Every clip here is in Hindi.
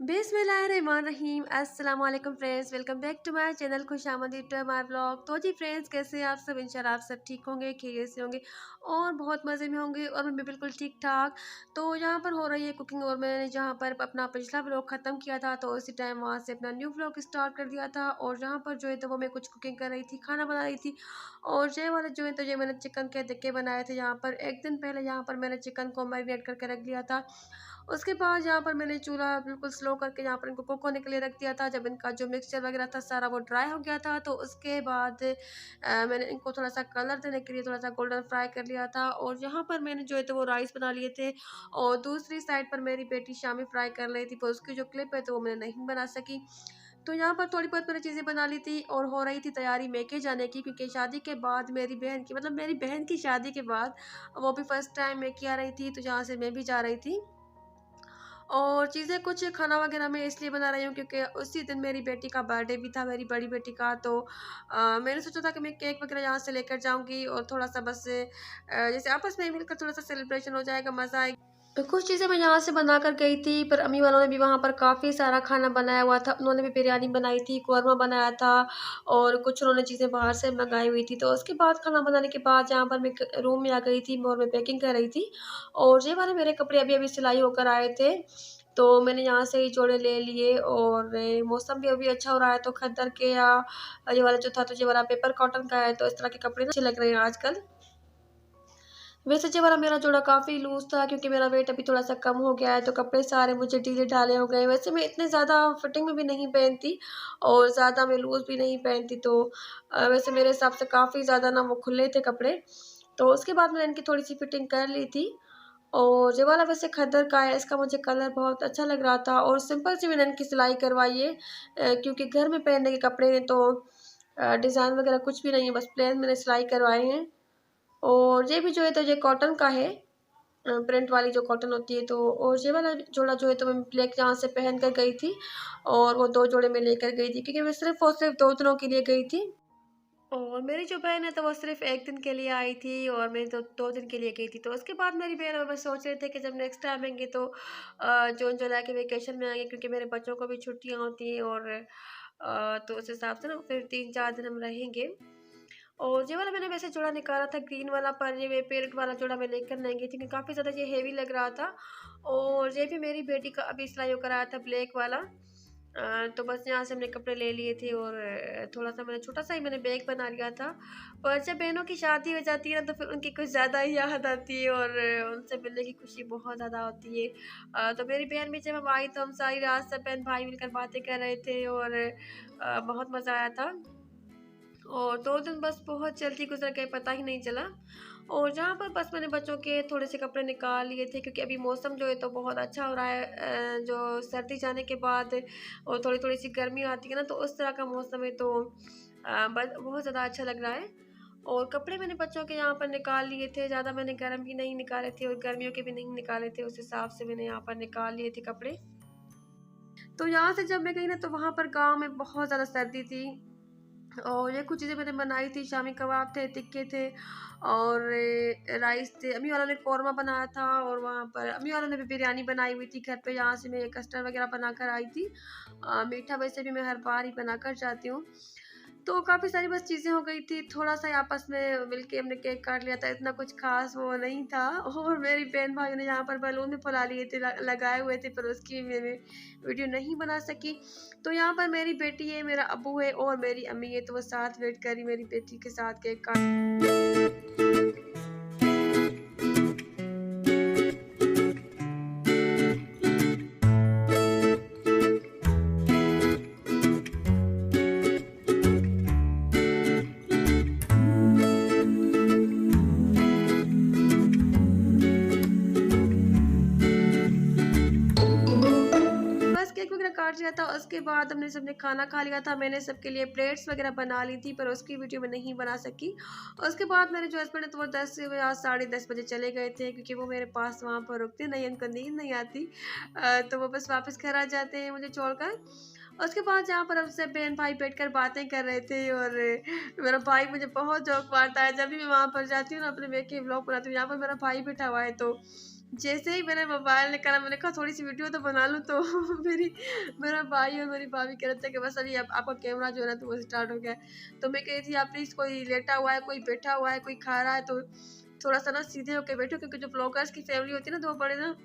बिस्मिल्लाहिर्रहमानिर्रहीम। अस्सलाम वालेकुम friends, welcome back to my channel खुशामदीद टू माय ब्लॉग। तो जी फ्रेंड्स, कैसे हैं आप सब? इंशाल्लाह आप सब ठीक होंगे, खैरियत से होंगे और बहुत मज़े में होंगे और मैं भी बिल्कुल ठीक ठाक। तो यहाँ पर हो रही है कुकिंग और मैंने जहाँ पर अपना पिछला ब्लॉग ख़त्म किया था तो उसी टाइम वहाँ से अपना न्यू ब्लॉग स्टार्ट कर दिया था। और जहाँ पर जो है तो वो मैं कुछ कुकिंग कर रही थी, खाना बना रही थी। और ये वाले जो है तो ये मैंने चिकन के टिक्के बनाए थे। यहाँ पर एक दिन पहले यहाँ पर मैंने चिकन को मैरिनेट करके रख दिया था। उसके बाद यहाँ पर मैंने चूल्हा बिल्कुल स्लो करके यहाँ पर इनको कुक होने के लिए रख दिया था। जब इनका जो मिक्सचर वगैरह था सारा वो ड्राई हो गया था तो उसके बाद मैंने इनको थोड़ा सा कलर देने के लिए थोड़ा सा गोल्डन फ्राई कर लिया था। और यहाँ पर मैंने जो है तो वो राइस बना लिए थे और दूसरी साइड पर मेरी बेटी शामी फ्राई कर रही थी, पर उसकी जो क्लिप है तो वो मैंने नहीं बना सकी। तो यहाँ पर थोड़ी बहुत मैंने चीज़ें बना ली थी और हो रही थी तैयारी मैके जाने की, क्योंकि शादी के बाद मेरी बहन की शादी के बाद वो भी फर्स्ट टाइम मैके आ रही थी, तो जहाँ से मैं भी जा रही थी। और चीज़ें कुछ खाना वगैरह मैं इसलिए बना रही हूँ क्योंकि उसी दिन मेरी बेटी का बर्थडे भी था, मेरी बड़ी बेटी का। तो मैंने सोचा था कि मैं केक वगैरह यहाँ से लेकर जाऊँगी और थोड़ा-सा बस जैसे आपस में मिलकर थोड़ा-सा सेलिब्रेशन हो जाएगा, मज़ा आएगा। तो कुछ चीज़ें मैं यहाँ से बना कर गई थी, पर अम्मी वालों ने भी वहाँ पर काफ़ी सारा खाना बनाया हुआ था। उन्होंने भी बिरयानी बनाई थी, कौरमा बनाया था और कुछ उन्होंने चीज़ें बाहर से मँगाई हुई थी। तो उसके बाद खाना बनाने के बाद यहाँ पर मैं क रूम में आ गई थी और मैं पैकिंग कर रही थी। और ये वाले मेरे कपड़े अभी-अभी सिलाई होकर आए थे, तो मैंने यहाँ से ही जोड़े ले लिए। और मौसम भी अभी अच्छा हो रहा है तो खद्दर के या ये वाला जो था तो ये वाला पेपर कॉटन का है, तो इस तरह के कपड़े ना अच्छे लग रहे हैं आजकल। वैसे ये वाला मेरा जोड़ा काफ़ी लूज़ था क्योंकि मेरा वेट अभी थोड़ा-सा कम हो गया है, तो कपड़े सारे मुझे ढीले-ढाले हो गए। वैसे मैं इतने ज़्यादा फिटिंग में भी नहीं पहनती और ज़्यादा मैं लूज़ भी नहीं पहनती, तो वैसे मेरे हिसाब से काफ़ी ज़्यादा ना वो खुले थे कपड़े। तो उसके बाद मैंने इनकी थोड़ी-सी फिटिंग कर ली थी। और ये वाला वैसे खद्दर का है, इसका मुझे कलर बहुत अच्छा लग रहा था और सिंपल सी मैंने इनकी सिलाई करवाई है, क्योंकि घर में पहनने के कपड़े हैं तो डिज़ाइन वगैरह कुछ भी नहीं है, बस प्लेन मैंने सिलाई करवाए हैं। और ये भी जो है तो ये कॉटन का है, प्रिंट वाली जो कॉटन होती है। तो और ये वाला जोड़ा जो है तो मैं ब्लैक यहाँ से पहन कर गई थी और वो 2 जोड़े मैं लेकर गई थी क्योंकि मैं सिर्फ़ और सिर्फ़ 2 दिनों के लिए गई थी। और मेरी जो बहन है तो वो सिर्फ़ 1 दिन के लिए आई थी और मैं तो 2 दिन के लिए गई थी। तो उसके बाद मेरी बहन और मैं सोच रहे थे कि जब नेक्स्ट टाइम आएँगे तो जून जुलाई के वेकेशन में आएँगे, क्योंकि मेरे बच्चों को भी छुट्टियाँ होती हैं। और तो उस हिसाब से ना फिर 3-4 दिन हम रहेंगे। और ये वाला मैंने वैसे जोड़ा निकाला था ग्रीन वाला, पर ये पैरेट वाला जोड़ा मैं लेकर नहीं गई थी क्योंकि काफ़ी ज़्यादा ये हेवी लग रहा था। और ये भी मेरी बेटी का अभी सिलाई होकर आया था ब्लैक वाला। तो बस यहाँ से हमने कपड़े ले लिए थे और थोड़ा-सा मैंने छोटा-सा ही मैंने बैग बना लिया था। पर जब बहनों की शादी हो जाती है ना तो फिर उनकी कुछ ज़्यादा ही याद आती है और उनसे मिलने की खुशी बहुत ज़्यादा होती है। तो मेरी बहन भी जब हम आई तो हम सारी रात सब बहन-भाई मिलकर बातें कर रहे थे और बहुत मज़ा आया था। और 2 दिन बस बहुत जल्दी गुज़र गए, पता ही नहीं चला। और जहाँ पर बस मैंने बच्चों के थोड़े-से कपड़े निकाल लिए थे क्योंकि अभी मौसम जो है तो बहुत अच्छा हो रहा है। जो सर्दी जाने के बाद और थोड़ी-थोड़ी सी गर्मी आती है ना, तो उस तरह का मौसम है, तो बस बहुत ज़्यादा अच्छा लग रहा है। और कपड़े मैंने बच्चों के यहाँ पर निकाल लिए थे, ज़्यादा मैंने गर्म भी नहीं निकाले थे और गर्मियों के भी नहीं निकाले थे, उस हिसाब से मैंने यहाँ पर निकाल लिए थे कपड़े। तो यहाँ से जब मैं गई ना तो वहाँ पर गाँव में बहुत ज़्यादा सर्दी थी। और ये कुछ चीज़ें मैंने बनाई थी, शामी कबाब थे, टिक्के थे और राइस थे। अम्मी वालों ने कौरमा बनाया था और वहाँ पर अम्मी वालों ने भी बिरयानी बनाई हुई थी घर पे, यहाँ से मैं कस्टर्ड वगैरह बनाकर आई थी। मीठा वैसे भी मैं हर बार ही बनाकर जाती हूँ। तो काफ़ी सारी बस चीज़ें हो गई थी, थोड़ा-सा ही आपस में मिलके हमने केक काट लिया था, इतना कुछ ख़ास वो नहीं था। और मेरी बहन-भाइयों ने यहाँ पर बैलून भी फुला लिए थे, लगाए हुए थे, पर उसकी मैंने वीडियो नहीं बना सकी। तो यहाँ पर मेरी बेटी है, मेरा अब्बू है और मेरी अम्मी है, तो वो साथ वेट कर रही मेरी बेटी के साथ केक काट। बस केक वगैरह काट लिया था, उसके बाद हमने सबने खाना खा लिया था। मैंने सबके लिए प्लेट्स वगैरह बना ली थी, पर उसकी वीडियो मैं नहीं बना सकी। उसके बाद मेरे जो हस्बैंड है तो वो 10 या साढ़े 10 बजे चले गए थे, क्योंकि वो मेरे पास वहाँ पर रुकते नहीं, उनको नींद नहीं आती। तो वो बस वापस घर आ जाते हैं मुझे छोड़कर। उसके बाद जहाँ पर हम सब बहन-भाई बैठकर बातें कर रहे थे और मेरा भाई मुझे बहुत जोक मारता है। जब भी मैं वहाँ पर जाती हूँ ना, अपने मेके व्लॉग बनाती हूँ, यहाँ पर मेरा भाई बैठा हुआ है, तो जैसे ही मैंने मोबाइल निकाला, मैंने कहा थोड़ी सी वीडियो तो बना लूँ, तो मेरी मेरा भाई और मेरी भाभी कह रहे थे कि बस अभी अब आपका कैमरा जो है ना तो वो स्टार्ट हो गया है। तो मैं कह रही थी आप प्लीज़, कोई लेटा हुआ है, कोई बैठा हुआ है, कोई खा रहा है तो थोड़ा सा ना सीधे होकर बैठो, क्योंकि जो ब्लॉगर्स की फैमिली होती है ना तो वो बड़े ना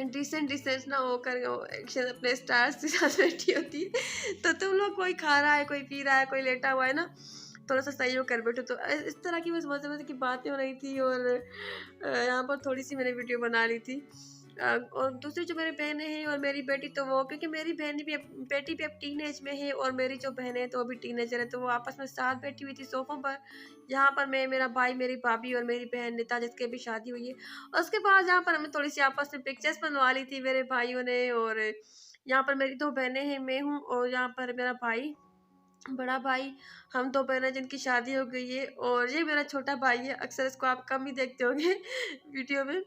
डिसेंट डिसेंट ना होकर एक्शन अपने स्टार्स के साथ बैठी होती है। तो तुम लोग, कोई खा रहा है, कोई पी रहा है, कोई लेटा हुआ है ना, थोड़ा सा सहयोग कर बैठो। तो इस तरह की बस मज़े मज़े की बातें हो रही थी, और यहाँ पर थोड़ी सी मैंने वीडियो बना ली थी। और दूसरी जो मेरी बहनें हैं और मेरी बेटी, तो वो क्योंकि मेरी बेटी भी अब टीनेज में है, और मेरी जो बहन है तो वो भी टीनेजर है, तो वो आपस में साथ बैठी हुई थी सोफों पर। यहाँ पर मैं, मेरा भाई, मेरी भाभी और मेरी बहन निता, जिसकी अभी शादी हुई है। उसके बाद यहाँ पर हमने थोड़ी सी आपस में पिक्चर्स बनवा ली थी मेरे भाइयों ने। और यहाँ पर मेरी दो बहनें हैं, मैं हूँ, और यहाँ पर मेरा भाई, बड़ा भाई। हम 2 बहनें जिनकी शादी हो गई है, और ये मेरा छोटा भाई है। अक्सर इसको आप कम ही देखते होंगे वीडियो में।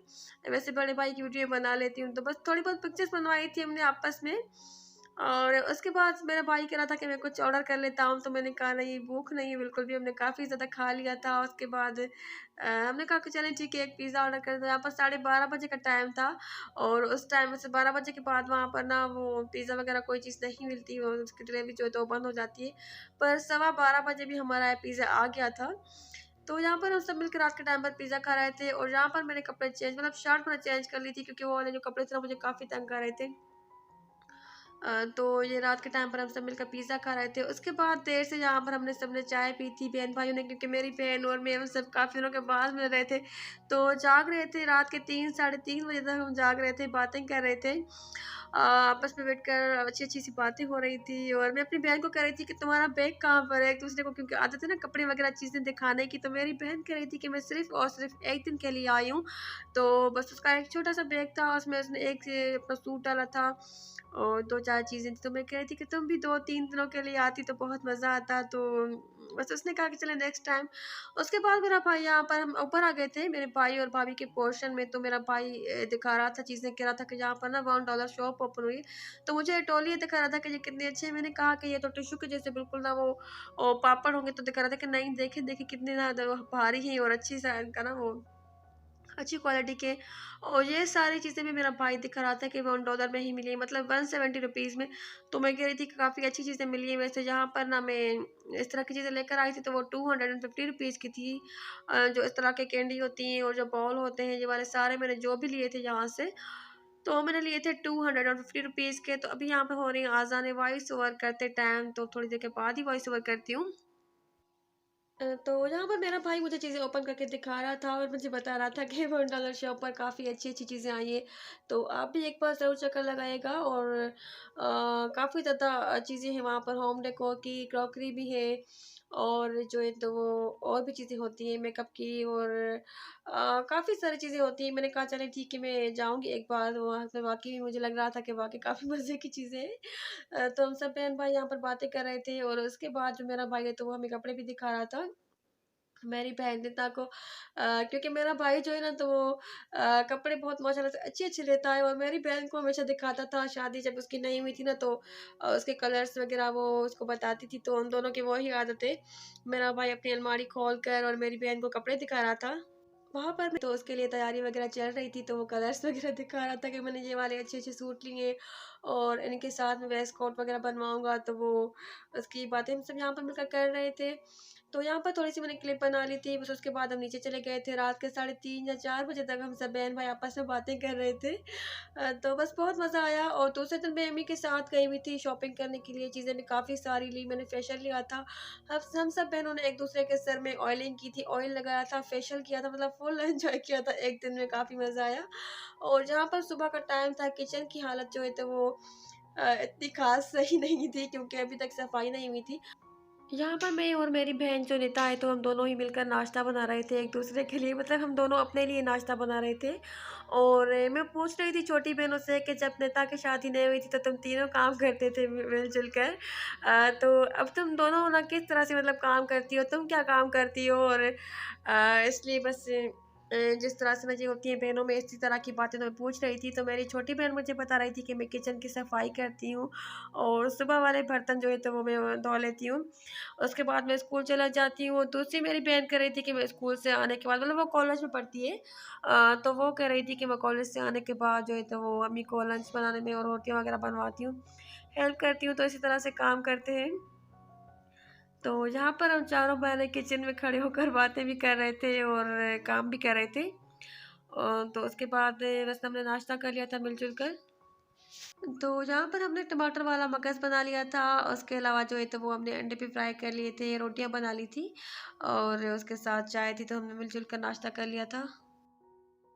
वैसे बड़े भाई की वीडियो बना लेती हूँ, तो बस थोड़ी बहुत पिक्चर्स बनवाई थी हमने आपस में। और उसके बाद मेरा भाई कह रहा था कि मैं कुछ ऑर्डर कर लेता हूँ, तो मैंने कहा नहीं, भूख नहीं है बिल्कुल भी, हमने काफ़ी ज़्यादा खा लिया था। उसके बाद हमने कहा कि चलें ठीक है, एक पिज़्ज़ा ऑर्डर कर दो। यहाँ पर 12:30 बजे का टाइम था, और उस टाइम से 12 बजे के बाद वहाँ पर ना वो पिज़्ज़ा वगैरह कोई चीज़ नहीं मिलती, और उसकी डिलीवरी जो है तो वो बंद हो जाती है। पर 12:15 बजे भी हमारा पिज़्ज़ा आ गया था। तो यहाँ पर हम सब मिलकर रात के टाइम पर पिज़्ज़ा खा रहे थे, और यहाँ पर मैंने कपड़े चेंज, मतलब शर्ट मैंने चेंज कर ली थी, क्योंकि वो वाले जो कपड़े थे ना मुझे काफ़ी तंग कर रहे थे। तो ये रात के टाइम पर हम सब मिलकर पिज़्ज़ा खा रहे थे। उसके बाद देर से यहाँ पर हमने सबने चाय पी थी बहन-भाइयों ने, क्योंकि मेरी बहन और मैं, हम सब काफ़ी दिनों के बाद मिल रहे थे। तो जाग रहे थे, रात के 3 साढ़े 3 बजे तक हम जाग रहे थे, बातें कर रहे थे। आपस में बैठकर अच्छी-अच्छी सी बातें हो रही थी, और मैं अपनी बहन को कह रही थी कि तुम्हारा बैग कहाँ पर है? एक-दूसरे को क्योंकि आदत है ना कपड़े वगैरह चीज़ें दिखाने की, तो मेरी बहन कह रही थी कि मैं सिर्फ़ और सिर्फ़ 1 दिन के लिए आई हूँ। तो बस उसका एक छोटा-सा बैग था, उसमें उसने एक अपना सूट डाला था, और 2-4 चीज़ें थी, तो मैं कह रही थी कि तुम भी 2-3 दिनों के लिए आती तो बहुत मज़ा आता। तो बस उसने कहा कि चलें नेक्स्ट टाइम। उसके बाद मेरा भाई, यहाँ पर हम ऊपर आ गए थे मेरे भाई और भाभी के पोर्शन में, तो मेरा भाई दिखा रहा था चीज़ें, कह रहा था कि यहाँ पर ना $1 शॉप ओपन हुई है। तो मुझे तौलिए दिखा रहा था कि ये कितने अच्छे हैं। मैंने कहा कि ये तो टिश्यू के जैसे बिल्कुल ना वो पापड़ होंगे, तो दिखा रहा था कि नहीं, देखे कितने ज़्यादा भारी हैं, और अच्छी सा इनका ना वो अच्छी क्वालिटी के। और ये सारी चीज़ें भी मेरा भाई दिखा रहा था कि $1 में ही मिली है, मतलब 170 रुपीज़ में। तो मैं कह रही थी कि काफ़ी अच्छी चीज़ें मिली हैं। वैसे जहाँ पर ना मैं इस तरह की चीज़ें लेकर आई थी, तो वो 250 रुपीज़ की थी। जो इस तरह के कैंडी होती हैं और जो बॉल होते हैं, ये वाले सारे मैंने जो भी लिए थे यहाँ से, तो मैंने लिए थे 250 रुपीज़ के। तो अभी यहाँ पे हो रही है आज़ान वॉइस ओवर करते टाइम, तो थोड़ी देर के बाद ही वॉइस ओवर करती हूँ। तो यहाँ पर मेरा भाई मुझे चीज़ें ओपन करके दिखा रहा था, और मुझे बता रहा था कि $1 शॉप पर काफ़ी अच्छी-अच्छी चीज़ें आई हैं। तो आप भी एक बार ज़रूर चक्कर लगाइएगा। और काफ़ी ज़्यादा चीज़ें हैं वहाँ पर, होम डेकोर की, क्रॉकरी भी है, और जो है तो वो और भी चीज़ें होती हैं मेकअप की, और काफ़ी सारी चीज़ें होती हैं। मैंने कहा चलें ठीक है, मैं जाऊँगी एक बार वहाँ पे। वाक़ई में मुझे लग रहा था कि वाक़ई काफ़ी मज़े की चीज़ें हैं। तो हम सब बहन-भाई यहाँ पर बातें कर रहे थे, और उसके बाद जो मेरा भाई है तो वो हमें कपड़े भी दिखा रहा था। मेरी बहन निता को, क्योंकि मेरा भाई जो है ना तो वो कपड़े बहुत माशाल्लाह से अच्छे-अच्छे लेता है, और मेरी बहन को हमेशा दिखाता था। शादी जब उसकी नहीं हुई थी ना, तो उसके कलर्स वग़ैरह वो उसको बताती थी, तो उन दोनों की वही आदत है। मेरा भाई अपनी अलमारी खोल कर और मेरी बहन को कपड़े दिखा रहा था। वहाँ पर मैं तो उसके लिए तैयारी वगैरह चल रही थी, तो वो कलर्स वगैरह दिखा रहा था कि मैंने ये वाले अच्छे-अच्छे सूट लिए हैं, और इनके साथ में वेस्ट कोट वगैरह बनवाऊँगा, तो वो उसकी बातें हम सब यहाँ पर मिलकर कर रहे थे। तो यहाँ पर थोड़ी-सी मैंने क्लिप बना ली थी, बस उसके बाद हम नीचे चले गए थे। रात के 3:30 या 4 बजे तक हम सब बहन-भाई आपस में बातें कर रहे थे। तो बस बहुत मज़ा आया। और दूसरे दिन मैं अम्मी के साथ गई हुई थी शॉपिंग करने के लिए, चीज़ें भी काफ़ी सारी ली, मैंने फेशियल लिया था। हम सब बहनों ने एक-दूसरे के सर में ऑयलिंग की थी, ऑयल लगाया था, फेशियल किया था, मतलब फुल एन्जॉय किया था एक दिन में, काफ़ी मज़ा आया। और जहाँ पर सुबह का टाइम था, किचन की हालत जो है तो वो इतनी ख़ास सही नहीं थी, क्योंकि अभी तक सफाई नहीं हुई थी। यहाँ पर मैं और मेरी बहन जो निता है, तो हम दोनों ही मिलकर नाश्ता बना रहे थे एक-दूसरे के लिए, मतलब हम दोनों अपने लिए नाश्ता बना रहे थे। और मैं पूछ रही थी छोटी बहनों से कि जब निता की शादी नहीं हुई थी, तो तुम तीनों काम करते थे मिल-जुल कर। तो अब तुम दोनों ना किस तरह से मतलब काम करती हो? तुम क्या काम करती हो? और इसलिए बस जिस तरह से मुझे होती है बहनों में, इसी तरह की बातें तो मैं पूछ रही थी। तो मेरी छोटी बहन मुझे बता रही थी कि मैं किचन की सफाई करती हूँ और सुबह वाले बर्तन जो है तो वो मैं धो लेती हूँ। उसके बाद मैं स्कूल चला जाती हूँ। दूसरी मेरी बहन कह रही थी कि मैं स्कूल से आने के बाद, मतलब वो कॉलेज में पढ़ती है, तो वो कह रही थी कि मैं कॉलेज से आने के बाद जो है तो वो अम्मी को लंच बनाने में और रोटियाँ वगैरह बनवाती हूँ, हेल्प करती हूँ। तो इसी तरह से काम करते हैं। तो यहाँ पर हम चारों बहनें किचन में खड़े होकर बातें भी कर रहे थे और काम भी कर रहे थे। तो उसके बाद बस हमने नाश्ता कर लिया था मिलजुल कर। तो यहाँ पर हमने टमाटर वाला मगज़ बना लिया था। उसके अलावा जो है तो वो हमने अंडे भी फ्राई कर लिए थे, रोटियां बना ली थी और उसके साथ चाय थी, तो हमने मिलजुल कर नाश्ता कर लिया था।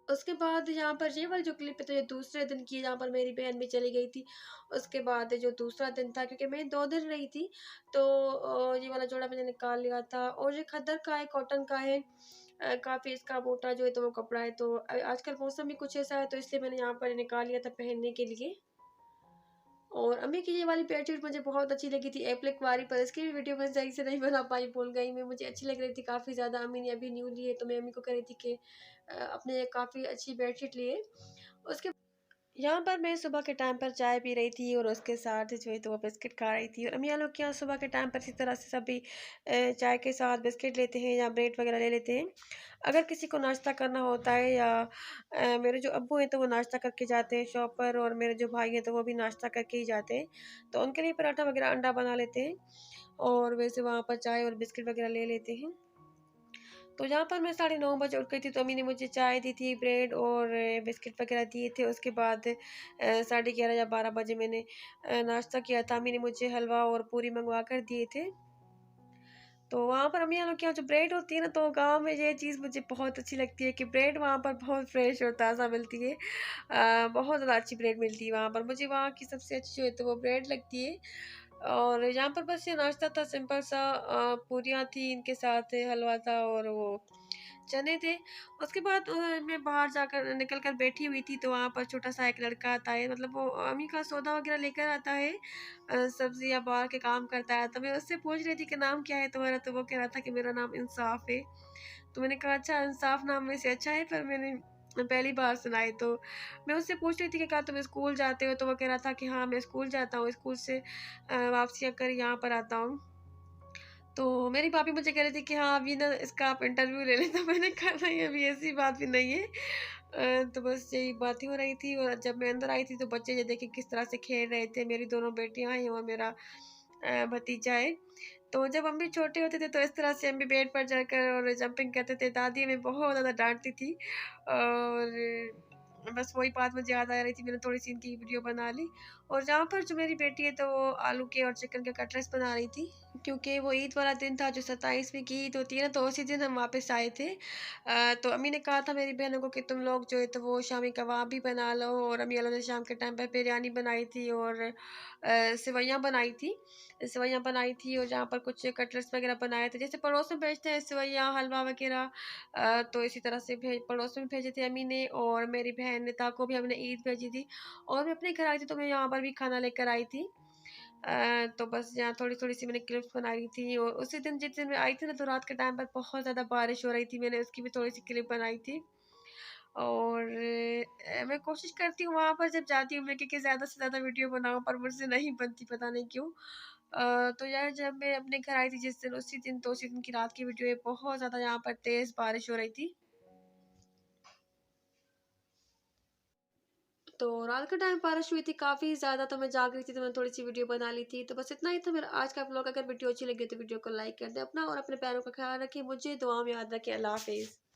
उसके बाद यहाँ पर ये वाली जो क्लिप है तो ये दूसरे दिन की है, जहाँ पर मेरी बहन भी चली गई थी। उसके बाद जो दूसरा दिन था, क्योंकि मैं 2 दिन रही थी, तो ये वाला जोड़ा मैंने निकाल लिया था। और ये खद्दर का है, कॉटन का है। काफ़ी इसका मोटा जो है तो वो कपड़ा है। तो आजकल मौसम भी कुछ ऐसा है, तो इसलिए मैंने यहाँ पर निकाल लिया था पहनने के लिए। और अम्मी की ये वाली बेडशीट मुझे बहुत अच्छी लगी थी, एप्लिक वाली, पर इसकी भी वीडियो मैं सही से नहीं बना पाई, भूल गई मैं। मुझे अच्छी लग रही थी काफ़ी ज़्यादा। अम्मी ने अभी न्यू ली है, तो मैं अम्मी को कह रही थी कि अपने काफ़ी अच्छी बेडशीट लिए। उसके यहाँ पर मैं सुबह के टाइम पर चाय पी रही थी और उसके साथ जो है तो वो बिस्किट खा रही थी। और अम्मी लोग के यहाँ सुबह के टाइम पर इसी तरह से सभी चाय के साथ बिस्किट लेते हैं या ब्रेड वगैरह ले लेते हैं। अगर किसी को नाश्ता करना होता है या मेरे जो अब्बू हैं तो वो नाश्ता करके जाते हैं शॉप पर, और मेरे जो भाई हैं तो वो भी नाश्ता करके ही जाते हैं। तो उनके लिए पराठा वगैरह अंडा बना लेते हैं और वैसे वहाँ पर चाय और बिस्किट वगैरह ले लेते हैं। तो जहाँ पर मैं 9:30 बजे उठ गई थी, तो अम्मी ने मुझे चाय दी थी, ब्रेड और बिस्किट वगैरह दिए थे। उसके बाद 11:30 या 12 बजे मैंने नाश्ता किया था। अम्मी ने मुझे हलवा और पूरी मंगवा कर दिए थे। तो वहाँ पर अम्मी लोग के यहाँ जो ब्रेड होती है ना, तो गाँव में ये चीज़ मुझे बहुत अच्छी लगती है कि ब्रेड वहाँ पर बहुत फ्रेश और ताज़ा मिलती है। बहुत ज़्यादा अच्छी ब्रेड मिलती है वहाँ पर। मुझे वहाँ की सबसे अच्छी जो है तो वो ब्रेड लगती है। और यहाँ पर बस ये नाश्ता था सिंपल सा, पूरियाँ थी, इनके साथ हलवा था और वो चने थे। उसके बाद मैं बाहर जाकर निकल कर बैठी हुई थी, तो वहाँ पर छोटा-सा एक लड़का आता है, मतलब वो अम्मी का सौदा वग़ैरह लेकर आता है, सब्ज़ियाँ बाहर के काम करता है। तो मैं उससे पूछ रही थी कि नाम क्या है तुम्हारा? तो वो कह रहा था कि मेरा नाम इंसाफ़ है। तो मैंने कहा अच्छा, इंसाफ़ नाम वैसे अच्छा है, पर मैंने पहली बार सुना है। तो मैं उससे पूछ रही थी कि क्या तुम स्कूल जाते हो? तो वो कह रहा था कि हाँ, मैं स्कूल जाता हूँ, स्कूल से वापसी आकर यहाँ पर आता हूँ। तो मेरी भाभी मुझे कह रही थी कि हाँ, अभी ना इसका आप इंटरव्यू ले लें। तो मैंने कहा नहीं, अभी ऐसी बात भी नहीं है। तो बस यही बातें हो रही थी। और जब मैं अंदर आई थी तो बच्चे ये देखें किस तरह से खेल रहे थे। मेरी दोनों बेटियाँ हैं और मेरा भतीजा है। तो जब हम भी छोटे होते थे तो इस तरह से हम भी बेड पर चढ़कर और जंपिंग करते थे। दादी हमें बहुत ज़्यादा डाँटती थी और बस वही बात मुझे याद आ रही थी। मैंने थोड़ी-सी इनकी वीडियो बना ली। और जहाँ पर जो मेरी बेटी है तो वो आलू के और चिकन के कटलेट्स बना रही थी, क्योंकि वो ईद वाला दिन था जो 27वीं की ईद होती है ना, तो उसी दिन हम वापस आए थे। तो अम्मी ने कहा था मेरी बहनों को कि तुम लोग जो है तो वो शामी कबाब भी बना लो। और अम्मी वालों ने शाम के टाइम पर बिरयानी बनाई थी और सेवइयाँ बनाई थी। सेवइयाँ बनाई थी और जहाँ पर कुछ कटलेट्स वगैरह बनाए थे, जैसे पड़ोस में भेजते हैं सेवइयाँ, हलवा वगैरह, तो इसी तरह से पड़ोस में भेजे थे अम्मी ने। और मेरी बहन निता को भी हमने ईद भेजी थी। और मैं अपने घर आई थी तो मैं यहाँ पर भी खाना लेकर आई थी। तो बस यहाँ थोड़ी-थोड़ी सी मैंने क्लिप्स बनाई थी। और उसी दिन जिस दिन मैं आई थी ना, तो रात के टाइम पर बहुत ज़्यादा बारिश हो रही थी। मैंने उसकी भी थोड़ी-सी क्लिप बनाई थी। और मैं कोशिश करती हूँ वहाँ पर जब जाती हूँ मैं कि ज़्यादा से ज़्यादा वीडियो बनाऊँ, पर मुझसे नहीं बनती, पता नहीं क्यों। तो यार जब मैं अपने घर आई थी जिस दिन, उसी दिन, तो उसी दिन की रात की वीडियो है। बहुत ज़्यादा यहाँ पर तेज़ बारिश हो रही थी। तो रात के टाइम बारिश हुई थी काफ़ी ज़्यादा, तो मैं जाग रही थी, तो मैंने थोड़ी-सी वीडियो बना ली थी। तो बस इतना ही था मेरा आज का व्लॉग। अगर वीडियो अच्छी लगी हो तो वीडियो को लाइक कर दें अपना और अपने प्यारों का ख्याल रखें। मुझे दुआ में याद रखें। अल्लाह हाफ़िज़।